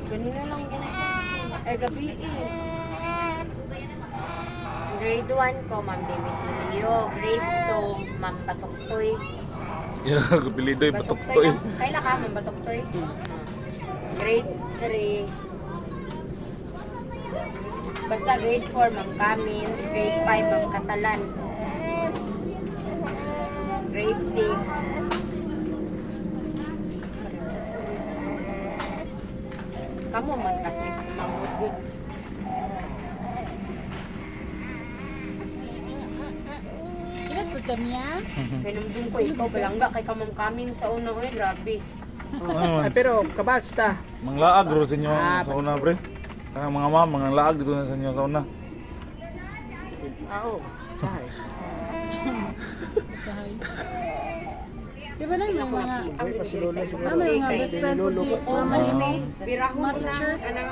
Ganina lang yun. Ay, gabi eh. Grade 1 ko, Ma'am Davis Leo. Grade 2, Ma'am Batoktoy. Yeah, kapilidoy, batok-toy. Kailan ka, Ma'am Batoktoy? Grade 3. Basta grade 4, Ma'am Camins. Grade 5, Ma'am Catalan. Grade 6. Kamu man kasi sa mamut good. Kaya po kamiya. Pinumdum ko ikaw balangga kay kamam kamin sa una oy, grabe. Ano man? Pero kabasta. Manglaag ro sa inyo sa una, pre. Kaya mga ma'am, mga laag dito na sa inyo sa una. Oo. Sahay. Sahay. Di ba lang may mga Ay, pasilolo siguro. may mga best friend po si Mama Ano ni ni birahon Mga na teacher. anang